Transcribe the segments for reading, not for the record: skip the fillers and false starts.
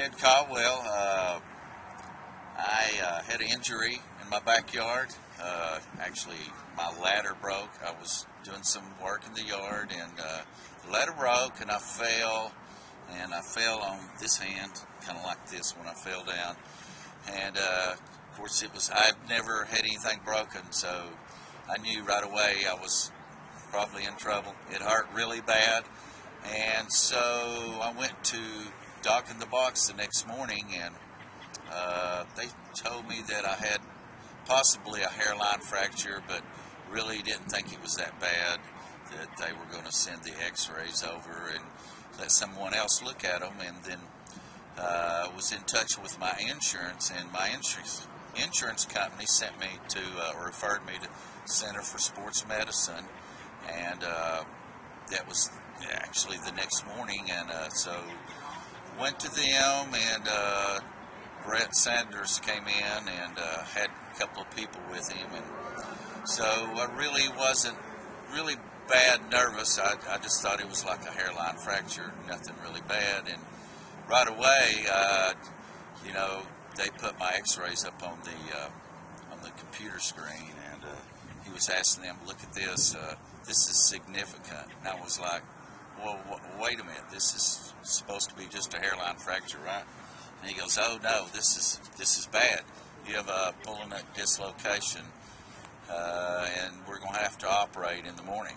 Ted Caldwell. I had an injury in my backyard. Actually, my ladder broke. I was doing some work in the yard, and the ladder broke, and I fell on this hand, kind of like this when I fell down. And of course, I've never had anything broken, so I knew right away I was probably in trouble. It hurt really bad, and so I went to Doc in the Box the next morning, and they told me that I had possibly a hairline fracture, but really didn't think it was that bad, that they were going to send the x-rays over and let someone else look at them. And then was in touch with my insurance, and my insurance company sent me to, or referred me to Center for Sports Medicine, and that was actually the next morning. And so went to them, and Brett Sanders came in and had a couple of people with him, and so I really wasn't really bad nervous. I just thought it was like a hairline fracture, nothing really bad. And right away, they put my x-rays up on the computer screen, and he was asking them, look at this, this is significant. And I was like, well, wait a minute, this is supposed to be just a hairline fracture, right? And he goes, oh no, this is bad. You have a perilunate dislocation, and we're going to have to operate in the morning.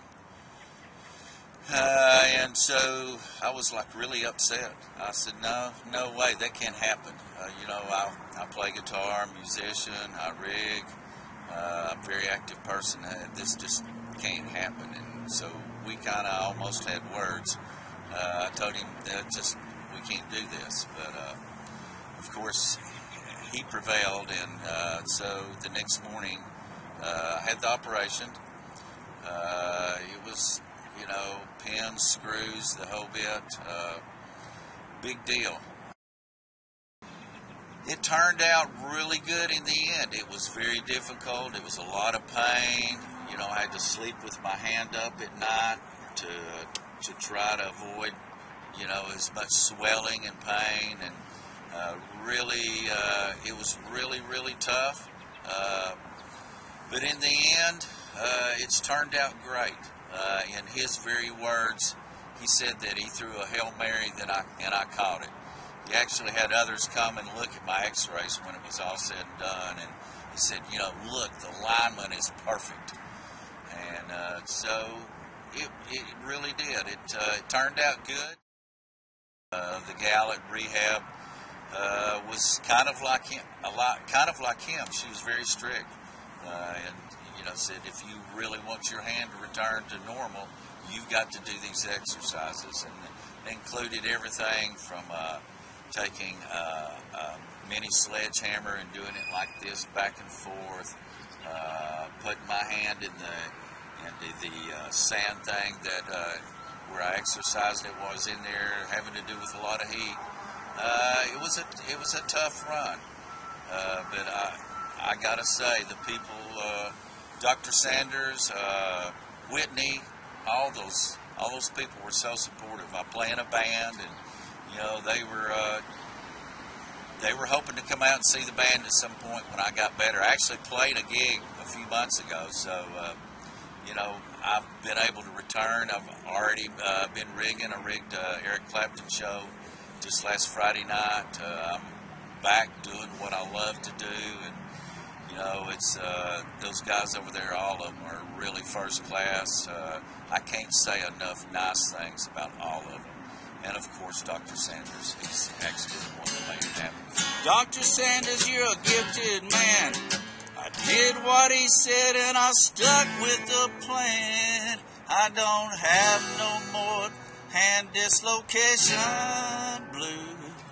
And so I was like really upset. I said, no way, that can't happen. I play guitar, I'm a musician, I rig, I'm a very active person. This just can't happen. And so we kind of almost had words. I told him that we can't do this, but of course he prevailed, and so the next morning I had the operation. It was, pins, screws, the whole bit, big deal. It turned out really good in the end. It was very difficult. It was a lot of pain. I had to sleep with my hand up at night to try to avoid, as much swelling and pain, and really, it was really, really tough. But in the end, it's turned out great. In his very words, he said that he threw a Hail Mary and I caught it. He actually had others come and look at my x-rays when it was all said and done, and he said, look, the alignment is perfect. And so it really did. It turned out good. The gal at rehab was kind of like him, She was very strict, and said if you really want your hand to return to normal, you've got to do these exercises, and it included everything from taking a mini sledgehammer and doing it like this back and forth, putting my hand into the sand thing that where I exercised, it was in there, having to do with a lot of heat. It was a tough run, but I gotta say, the people, Dr. Sanders, Whitney, all those people were so supportive. I play in a band, and they were hoping to come out and see the band at some point when I got better. I actually played a gig a few months ago, so I've been able to return. I've already been rigging. I rigged Eric Clapton show just last Friday night. I'm back doing what I love to do, and it's those guys over there, all of them are really first class. I can't say enough nice things about all of them. And of course, Dr. Sanders, he's actually the one that made it happen. Dr. Sanders, you're a gifted man. I did what he said, and I stuck with the plan. I don't have no more hand dislocation blues.